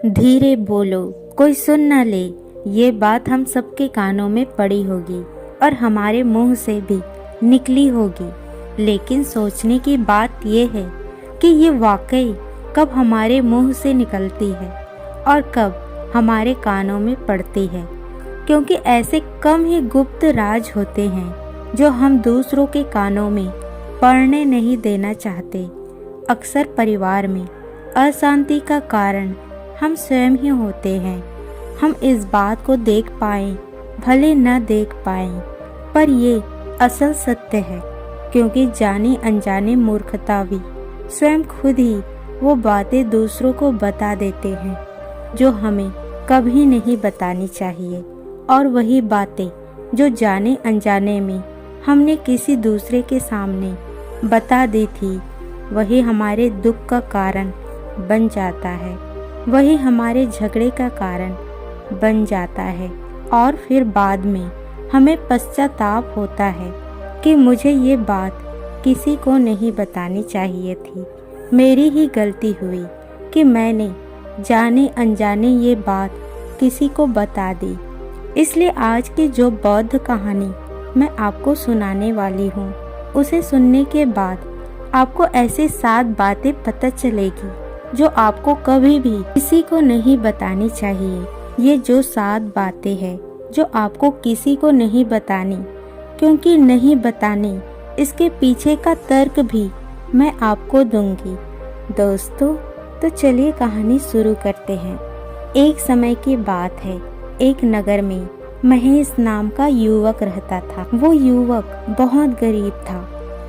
धीरे बोलो, कोई सुन न ले। ये बात हम सबके कानों में पड़ी होगी और हमारे मुंह से भी निकली होगी, लेकिन सोचने की बात ये है कि ये वाकई कब हमारे मुंह से निकलती है और कब हमारे कानों में पड़ती है, क्योंकि ऐसे कम ही गुप्त राज होते हैं जो हम दूसरों के कानों में पड़ने नहीं देना चाहते। अक्सर परिवार में अशांति का कारण हम स्वयं ही होते हैं। हम इस बात को देख पाएं, भले न देख पाएं, पर ये असल सत्य है, क्योंकि जानी अनजानी मूर्खता भी स्वयं खुद ही वो बातें दूसरों को बता देते हैं जो हमें कभी नहीं बतानी चाहिए, और वही बातें जो जाने अनजाने में हमने किसी दूसरे के सामने बता दी थी, वही हमारे दुख का कारण बन जाता है, वही हमारे झगड़े का कारण बन जाता है। और फिर बाद में हमें पश्चाताप होता है कि मुझे ये बात किसी को नहीं बतानी चाहिए थी, मेरी ही गलती हुई कि मैंने जाने अनजाने ये बात किसी को बता दी। इसलिए आज की जो बौद्ध कहानी मैं आपको सुनाने वाली हूँ, उसे सुनने के बाद आपको ऐसे 7 बातें पता चलेगी जो आपको कभी भी किसी को नहीं बतानी चाहिए। ये जो 7 बातें हैं जो आपको किसी को नहीं बतानी, क्योंकि नहीं बतानी इसके पीछे का तर्क भी मैं आपको दूंगी। दोस्तों, तो चलिए कहानी शुरू करते हैं। एक समय की बात है, एक नगर में महेश नाम का युवक रहता था। वो युवक बहुत गरीब था,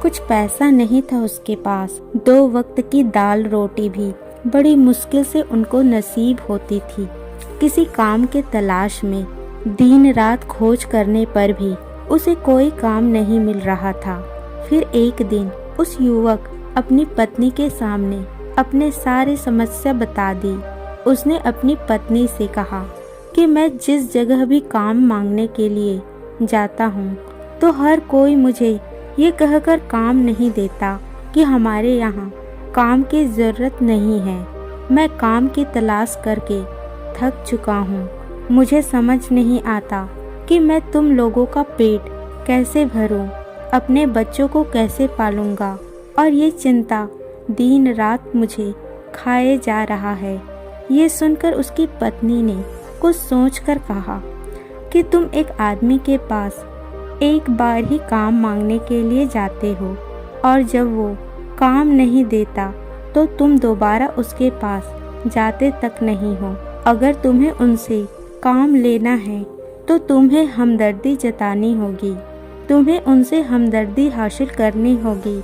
कुछ पैसा नहीं था उसके पास। 2 वक्त की दाल रोटी भी बड़ी मुश्किल से उनको नसीब होती थी। किसी काम के तलाश में दिन रात खोज करने पर भी उसे कोई काम नहीं मिल रहा था। फिर एक दिन उस युवक अपनी पत्नी के सामने अपने सारी समस्या बता दी। उसने अपनी पत्नी से कहा कि मैं जिस जगह भी काम मांगने के लिए जाता हूँ, तो हर कोई मुझे ये कहकर काम नहीं देता कि हमारे यहाँ काम की ज़रूरत नहीं है। मैं काम की तलाश करके थक चुका हूँ। मुझे समझ नहीं आता कि मैं तुम लोगों का पेट कैसे भरूं, अपने बच्चों को कैसे पालूंगा, और ये चिंता दिन रात मुझे खाए जा रहा है। ये सुनकर उसकी पत्नी ने कुछ सोचकर कहा कि तुम एक आदमी के पास एक बार ही काम मांगने के लिए जाते हो, और जब वो काम नहीं देता तो तुम दोबारा उसके पास जाते तक नहीं हो। अगर तुम्हें उनसे काम लेना है तो तुम्हें हमदर्दी जतानी होगी, तुम्हें उनसे हमदर्दी हासिल करनी होगी,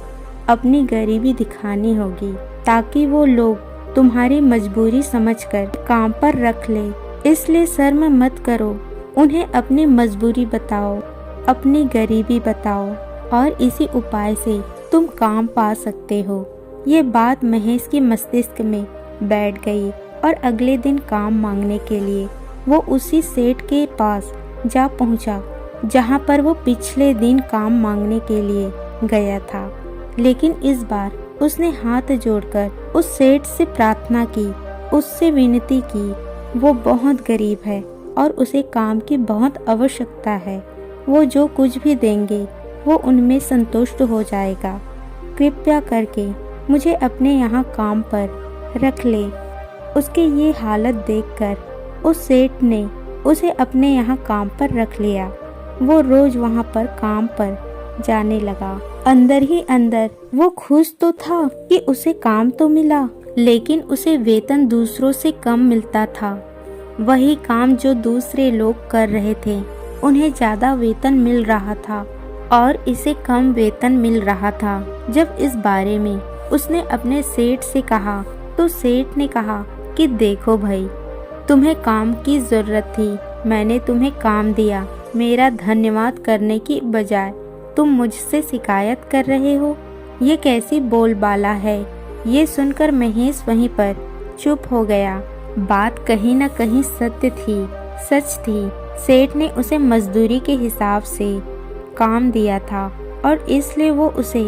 अपनी गरीबी दिखानी होगी, ताकि वो लोग तुम्हारी मजबूरी समझकर काम पर रख ले। इसलिए शर्म मत करो, उन्हें अपनी मजबूरी बताओ, अपनी गरीबी बताओ, और इसी उपाय से तुम काम पा सकते हो। ये बात महेश के मस्तिष्क में बैठ गई, और अगले दिन काम मांगने के लिए वो उसी सेठ के पास जा पहुंचा जहां पर वो पिछले दिन काम मांगने के लिए गया था। लेकिन इस बार उसने हाथ जोड़कर उस सेठ से प्रार्थना की, उससे विनती की। वो बहुत गरीब है और उसे काम की बहुत आवश्यकता है। वो जो कुछ भी देंगे वो उनमें संतुष्ट हो जाएगा। कृपया करके मुझे अपने यहाँ काम पर रख ले। उसके ये हालत देखकर उस सेठ ने उसे अपने यहाँ काम पर रख लिया। वो रोज वहाँ पर काम पर जाने लगा। अंदर ही अंदर वो खुश तो था कि उसे काम तो मिला, लेकिन उसे वेतन दूसरों से कम मिलता था। वही काम जो दूसरे लोग कर रहे थे, उन्हें ज्यादा वेतन मिल रहा था और इसे कम वेतन मिल रहा था। जब इस बारे में उसने अपने सेठ से कहा तो सेठ ने कहा कि देखो भाई, तुम्हें काम की ज़रूरत थी, मैंने तुम्हें काम दिया। मेरा धन्यवाद करने की बजाय तुम मुझसे शिकायत कर रहे हो, ये कैसी बोलबाला है। ये सुनकर महेश वहीं पर चुप हो गया। बात कहीं न कहीं सच थी। सेठ ने उसे मजदूरी के हिसाब से काम दिया था, और इसलिए वो उसे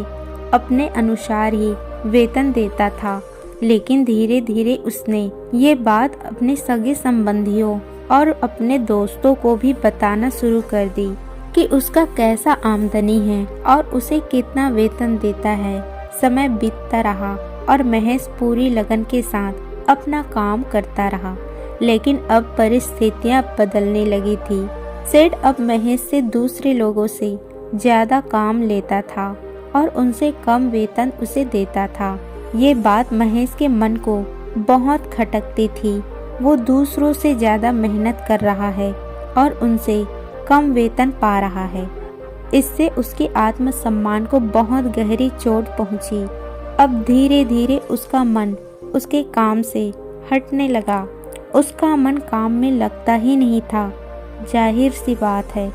अपने अनुसार ही वेतन देता था। लेकिन धीरे धीरे उसने ये बात अपने सगे संबंधियों और अपने दोस्तों को भी बताना शुरू कर दी कि उसका कैसा आमदनी है और उसे कितना वेतन देता है। समय बीतता रहा और महेश पूरी लगन के साथ अपना काम करता रहा, लेकिन अब परिस्थितियां बदलने लगी थी। सेठ अब महेश से दूसरे लोगों से ज्यादा काम लेता था और उनसे कम वेतन उसे देता था। ये बात महेश के मन को बहुत खटकती थी। वो दूसरों से ज्यादा मेहनत कर रहा है और उनसे कम वेतन पा रहा है। इससे उसके आत्मसम्मान को बहुत गहरी चोट पहुंची। अब धीरे धीरे उसका मन उसके काम से हटने लगा। उसका मन काम में लगता ही नहीं था। जाहिर सी बात है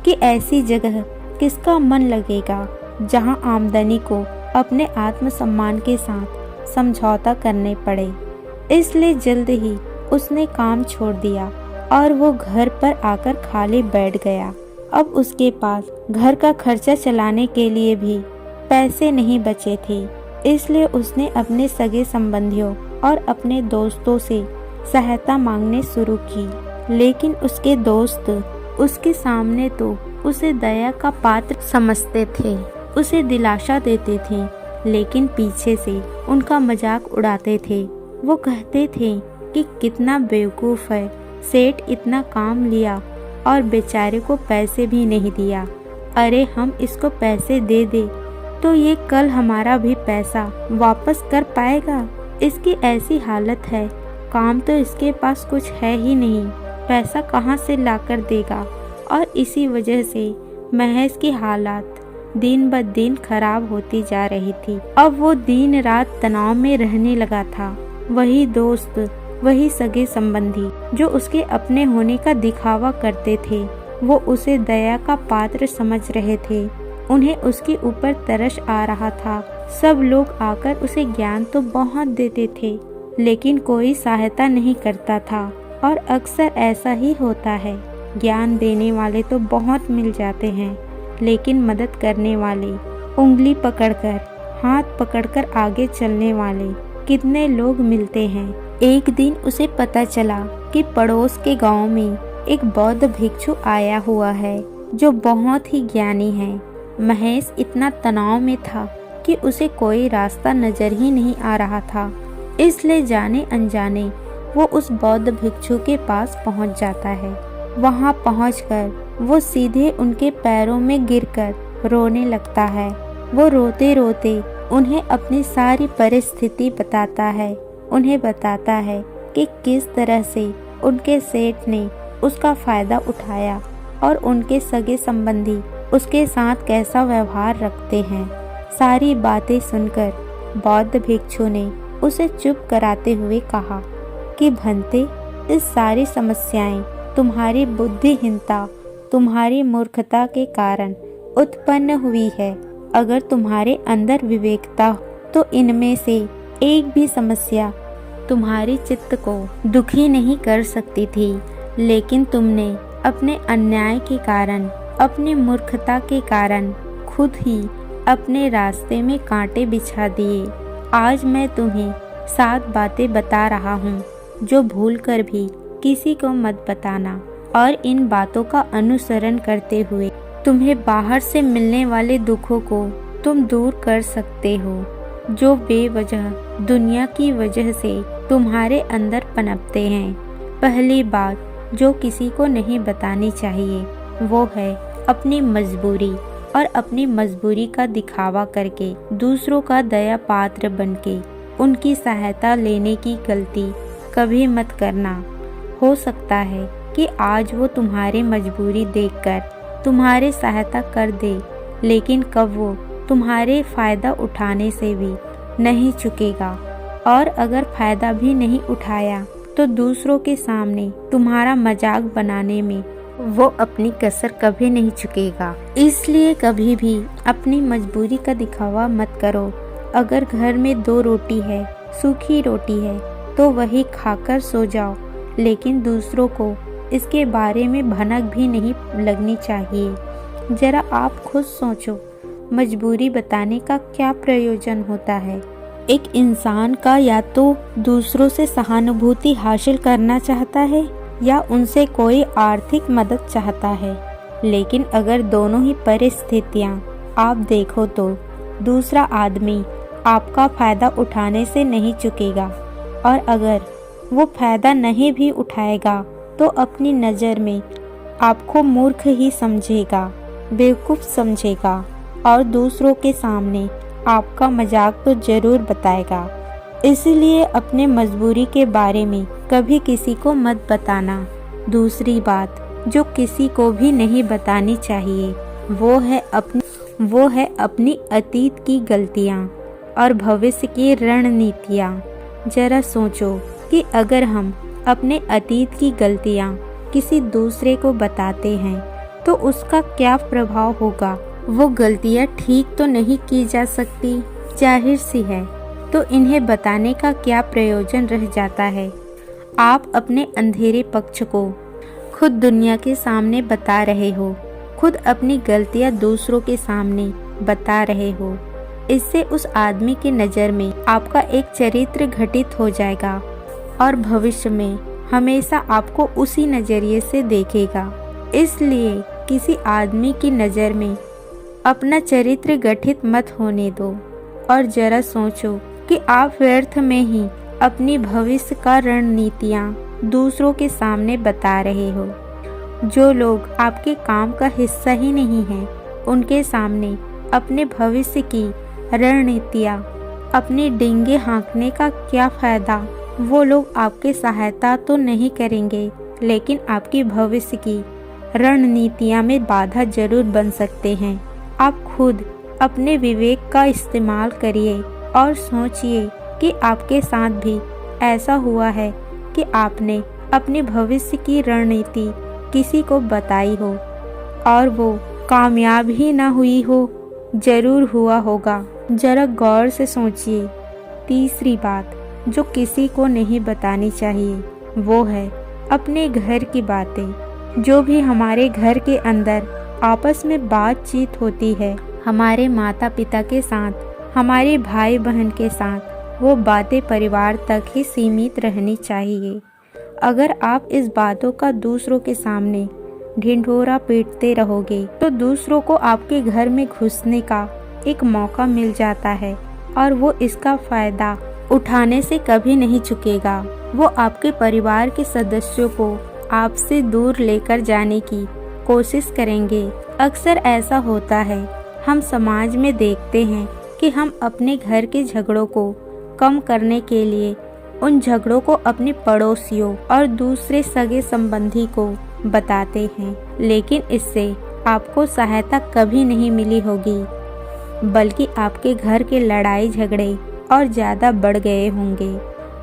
कि ऐसी जगह किसका मन लगेगा जहां आमदनी को अपने आत्मसम्मान के साथ समझौता करने पड़े। इसलिए जल्द ही उसने काम छोड़ दिया और वो घर पर आकर खाली बैठ गया। अब उसके पास घर का खर्चा चलाने के लिए भी पैसे नहीं बचे थे। इसलिए उसने अपने सगे संबंधियों और अपने दोस्तों से सहायता मांगने शुरू की, लेकिन उसके दोस्त उसके सामने तो उसे दया का पात्र समझते थे, उसे दिलासा देते थे, लेकिन पीछे से उनका मजाक उड़ाते थे। वो कहते थे कि कितना बेवकूफ़ है, सेठ इतना काम लिया और बेचारे को पैसे भी नहीं दिया। अरे हम इसको पैसे दे दे तो ये कल हमारा भी पैसा वापस कर पाएगा। इसकी ऐसी हालत है, काम तो इसके पास कुछ है ही नहीं, पैसा कहाँ से लाकर देगा। और इसी वजह से महेश की हालात दिन ब दिन खराब होती जा रही थी। अब वो दिन रात तनाव में रहने लगा था। वही दोस्त, वही सगे संबंधी जो उसके अपने होने का दिखावा करते थे, वो उसे दया का पात्र समझ रहे थे। उन्हें उसके ऊपर तरस आ रहा था। सब लोग आकर उसे ज्ञान तो बहुत देते थे, लेकिन कोई सहायता नहीं करता था। और अक्सर ऐसा ही होता है, ज्ञान देने वाले तो बहुत मिल जाते हैं, लेकिन मदद करने वाले, उंगली पकड़कर, हाथ पकड़कर आगे चलने वाले कितने लोग मिलते हैं। एक दिन उसे पता चला कि पड़ोस के गांव में एक बौद्ध भिक्षु आया हुआ है जो बहुत ही ज्ञानी है। महेश इतना तनाव में था कि उसे कोई रास्ता नजर ही नहीं आ रहा था। इसलिए जाने अनजाने वो उस बौद्ध भिक्षु के पास पहुंच जाता है। वहां पहुंचकर वो सीधे उनके पैरों में गिरकर रोने लगता है। वो रोते रोते उन्हें अपनी सारी परिस्थिति बताता है। उन्हें बताता है कि किस तरह से उनके सेठ ने उसका फायदा उठाया और उनके सगे संबंधी उसके साथ कैसा व्यवहार रखते हैं। सारी बातें सुनकर बौद्ध भिक्षु ने उसे चुप कराते हुए कहा कि भंते, इस सारी समस्याएं तुम्हारी बुद्धिहीनता, तुम्हारी मूर्खता के कारण उत्पन्न हुई है। अगर तुम्हारे अंदर विवेकता हो तो इनमें से एक भी समस्या तुम्हारे चित्त को दुखी नहीं कर सकती थी, लेकिन तुमने अपने अन्याय के कारण, अपनी मूर्खता के कारण खुद ही अपने रास्ते में कांटे बिछा दिए। आज मैं तुम्हें 7 बातें बता रहा हूँ जो भूलकर भी किसी को मत बताना, और इन बातों का अनुसरण करते हुए तुम्हें बाहर से मिलने वाले दुखों को तुम दूर कर सकते हो जो बेवजह दुनिया की वजह से तुम्हारे अंदर पनपते हैं। पहली बात जो किसी को नहीं बतानी चाहिए वो है अपनी मजबूरी, और अपनी मजबूरी का दिखावा करके दूसरों का दया पात्र बनके उनकी सहायता लेने की गलती कभी मत करना। हो सकता है कि आज वो तुम्हारी मजबूरी देखकर तुम्हारी सहायता कर दे, लेकिन कब वो तुम्हारे फायदा उठाने से भी नहीं चुकेगा, और अगर फायदा भी नहीं उठाया तो दूसरों के सामने तुम्हारा मजाक बनाने में वो अपनी कसर कभी नहीं चुकेगा। इसलिए कभी भी अपनी मजबूरी का दिखावा मत करो। अगर घर में 2 रोटी है, सूखी रोटी है, तो वही खाकर सो जाओ, लेकिन दूसरों को इसके बारे में भनक भी नहीं लगनी चाहिए। जरा आप खुद सोचो, मजबूरी बताने का क्या प्रयोजन होता है। एक इंसान का या तो दूसरों से सहानुभूति हासिल करना चाहता है या उनसे कोई आर्थिक मदद चाहता है। लेकिन अगर दोनों ही परिस्थितियां आप देखो तो दूसरा आदमी आपका फायदा उठाने से नहीं चूकेगा, और अगर वो फायदा नहीं भी उठाएगा तो अपनी नज़र में आपको मूर्ख ही समझेगा, बेवकूफ़ समझेगा और दूसरों के सामने आपका मजाक तो ज़रूर बताएगा। इसलिए अपने मजबूरी के बारे में कभी किसी को मत बताना। दूसरी बात जो किसी को भी नहीं बतानी चाहिए वो है अपनी अतीत की गलतियाँ और भविष्य की रणनीतियाँ। जरा सोचो कि अगर हम अपने अतीत की गलतियाँ किसी दूसरे को बताते हैं तो उसका क्या प्रभाव होगा। वो गलतियाँ ठीक तो नहीं की जा सकती, जाहिर सी है, तो इन्हें बताने का क्या प्रयोजन रह जाता है। आप अपने अंधेरे पक्ष को खुद दुनिया के सामने बता रहे हो, खुद अपनी गलतियाँ दूसरों के सामने बता रहे हो। इससे उस आदमी की नज़र में आपका एक चरित्र घटित हो जाएगा और भविष्य में हमेशा आपको उसी नज़रिए से देखेगा। इसलिए किसी आदमी की नज़र में अपना चरित्र गठित मत होने दो और जरा सोचो कि आप व्यर्थ में ही अपनी भविष्य का रणनीतियाँ दूसरों के सामने बता रहे हो। जो लोग आपके काम का हिस्सा ही नहीं हैं, उनके सामने अपने भविष्य की रणनीतियाँ, अपनी डींगे हाँकने का क्या फ़ायदा। वो लोग आपकी सहायता तो नहीं करेंगे, लेकिन आपकी भविष्य की रणनीतियाँ में बाधा जरूर बन सकते हैं। आप खुद अपने विवेक का इस्तेमाल करिए और सोचिए कि आपके साथ भी ऐसा हुआ है कि आपने अपने भविष्य की रणनीति किसी को बताई हो और वो कामयाब ही ना हुई हो। जरूर हुआ होगा, जरा गौर से सोचिए। तीसरी बात जो किसी को नहीं बतानी चाहिए वो है अपने घर की बातें। जो भी हमारे घर के अंदर आपस में बातचीत होती है, हमारे माता पिता के साथ, हमारे भाई बहन के साथ, वो बातें परिवार तक ही सीमित रहनी चाहिए। अगर आप इस बातों का दूसरों के सामने ढिंढोरा पीटते रहोगे तो दूसरों को आपके घर में घुसने का एक मौका मिल जाता है और वो इसका फायदा उठाने से कभी नहीं चुकेगा। वो आपके परिवार के सदस्यों को आपसे दूर लेकर जाने की कोशिश करेंगे। अक्सर ऐसा होता है, हम समाज में देखते हैं कि हम अपने घर के झगड़ों को कम करने के लिए उन झगड़ों को अपने पड़ोसियों और दूसरे सगे संबंधी को बताते हैं, लेकिन इससे आपको सहायता कभी नहीं मिली होगी, बल्कि आपके घर के लड़ाई झगड़े और ज़्यादा बढ़ गए होंगे।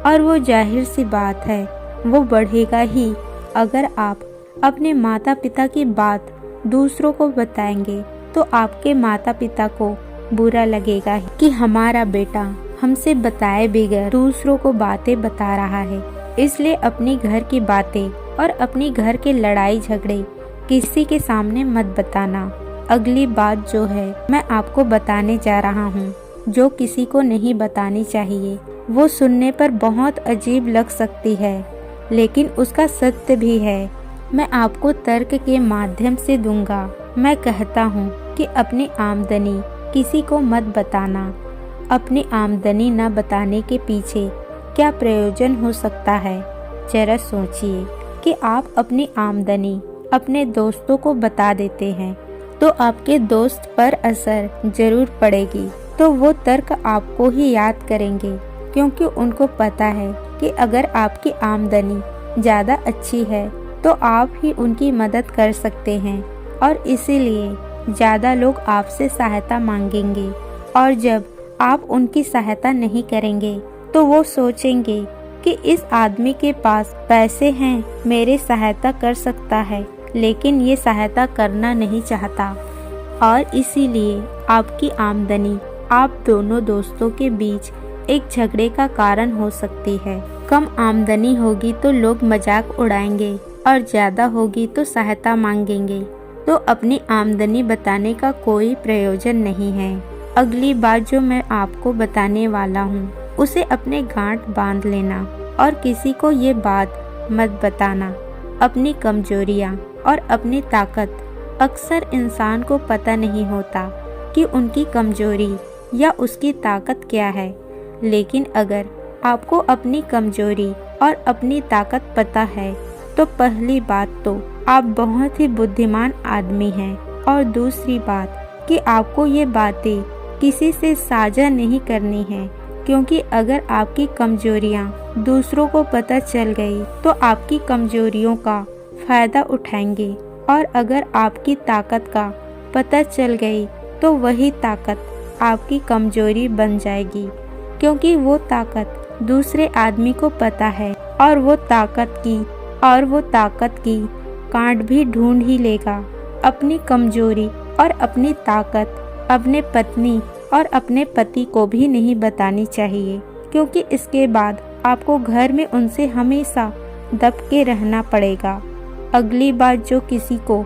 और वो जाहिर सी बात है, वो बढ़ेगा ही अगर आप अपने माता पिता की बात दूसरों को बताएंगे तो आपके माता पिता को बुरा लगेगा कि हमारा बेटा हमसे बताए बगैर दूसरों को बातें बता रहा है। इसलिए अपनी घर की बातें और अपनी घर के लड़ाई झगड़े किसी के सामने मत बताना। अगली बात जो है मैं आपको बताने जा रहा हूँ, जो किसी को नहीं बतानी चाहिए। वो सुनने पर बहुत अजीब लग सकती है, लेकिन उसका सत्य भी है। मैं आपको तर्क के माध्यम से दूंगा। मैं कहता हूँ कि अपनी आमदनी किसी को मत बताना। अपनी आमदनी न बताने के पीछे क्या प्रयोजन हो सकता है। जरा सोचिए कि आप अपनी आमदनी अपने दोस्तों को बता देते हैं तो आपके दोस्त पर असर जरूर पड़ेगी। तो वो तर्क आपको ही याद करेंगे, क्योंकि उनको पता है कि अगर आपकी आमदनी ज़्यादा अच्छी है तो आप ही उनकी मदद कर सकते हैं, और इसीलिए ज़्यादा लोग आपसे सहायता मांगेंगे। और जब आप उनकी सहायता नहीं करेंगे तो वो सोचेंगे कि इस आदमी के पास पैसे हैं, मेरी सहायता कर सकता है, लेकिन ये सहायता करना नहीं चाहता। और इसीलिए आपकी आमदनी आप दोनों दोस्तों के बीच एक झगड़े का कारण हो सकती है। कम आमदनी होगी तो लोग मजाक उड़ाएंगे और ज़्यादा होगी तो सहायता मांगेंगे। तो अपनी आमदनी बताने का कोई प्रयोजन नहीं है। अगली बात जो मैं आपको बताने वाला हूँ उसे अपने गांठ बांध लेना और किसी को ये बात मत बताना। अपनी कमजोरियाँ और अपनी ताकत अक्सर इंसान को पता नहीं होता कि उनकी कमजोरी या उसकी ताकत क्या है, लेकिन अगर आपको अपनी कमजोरी और अपनी ताकत पता है तो पहली बात तो आप बहुत ही बुद्धिमान आदमी हैं, और दूसरी बात कि आपको ये बातें किसी से साझा नहीं करनी है, क्योंकि अगर आपकी कमजोरियां दूसरों को पता चल गई तो आपकी कमजोरियों का फायदा उठाएंगे, और अगर आपकी ताकत का पता चल गई तो वही ताकत आपकी कमजोरी बन जाएगी, क्योंकि वो ताकत दूसरे आदमी को पता है और वो ताकत की कांट भी ढूंढ ही लेगा। अपनी कमजोरी और अपनी ताकत अपने पत्नी और अपने पति को भी नहीं बतानी चाहिए, क्योंकि इसके बाद आपको घर में उनसे हमेशा दब के रहना पड़ेगा। अगली बात जो किसी को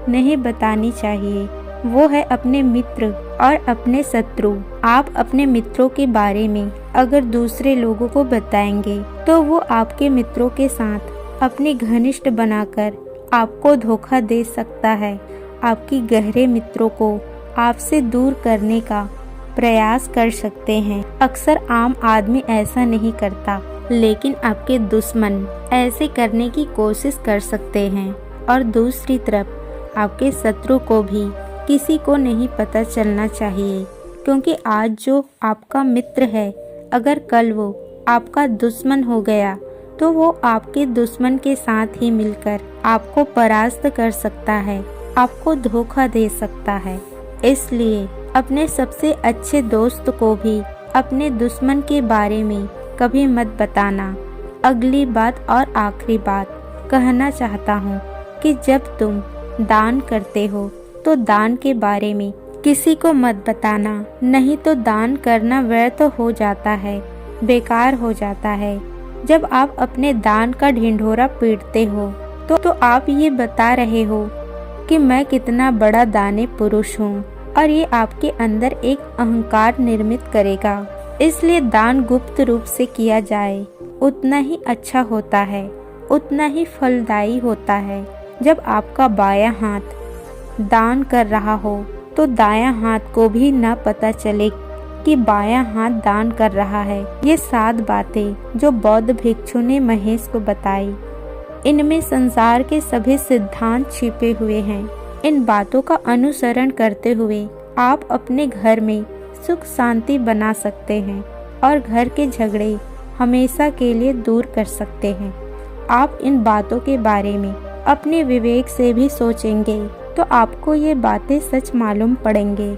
नहीं बतानी चाहिए वो है अपने मित्र और अपने शत्रु। आप अपने मित्रों के बारे में अगर दूसरे लोगों को बताएंगे तो वो आपके मित्रों के साथ अपने घनिष्ठ बनाकर आपको धोखा दे सकता है। आपकी गहरे मित्रों को आपसे दूर करने का प्रयास कर सकते हैं। अक्सर आम आदमी ऐसा नहीं करता, लेकिन आपके दुश्मन ऐसे करने की कोशिश कर सकते हैं। और दूसरी तरफ आपके शत्रु को भी किसी को नहीं पता चलना चाहिए, क्योंकि आज जो आपका मित्र है अगर कल वो आपका दुश्मन हो गया तो वो आपके दुश्मन के साथ ही मिलकर आपको परास्त कर सकता है, आपको धोखा दे सकता है। इसलिए अपने सबसे अच्छे दोस्त को भी अपने दुश्मन के बारे में कभी मत बताना। अगली बात और आखिरी बात कहना चाहता हूँ कि जब तुम दान करते हो तो दान के बारे में किसी को मत बताना, नहीं तो दान करना व्यर्थ हो जाता है, बेकार हो जाता है। जब आप अपने दान का ढिंढोरा पीटते हो तो आप ये बता रहे हो कि मैं कितना बड़ा दानी पुरुष हूँ, और ये आपके अंदर एक अहंकार निर्मित करेगा। इसलिए दान गुप्त रूप से किया जाए उतना ही अच्छा होता है, उतना ही फलदायी होता है। जब आपका बायां हाथ दान कर रहा हो तो दायां हाथ को भी न पता चले कि बायां हाथ दान कर रहा है। ये 7 बातें जो बौद्ध भिक्षु ने महेश को बताई, इनमें संसार के सभी सिद्धांत छिपे हुए हैं। इन बातों का अनुसरण करते हुए आप अपने घर में सुख शांति बना सकते हैं और घर के झगड़े हमेशा के लिए दूर कर सकते हैं। आप इन बातों के बारे में अपने विवेक से भी सोचेंगे तो आपको ये बातें सच मालूम पड़ेंगे।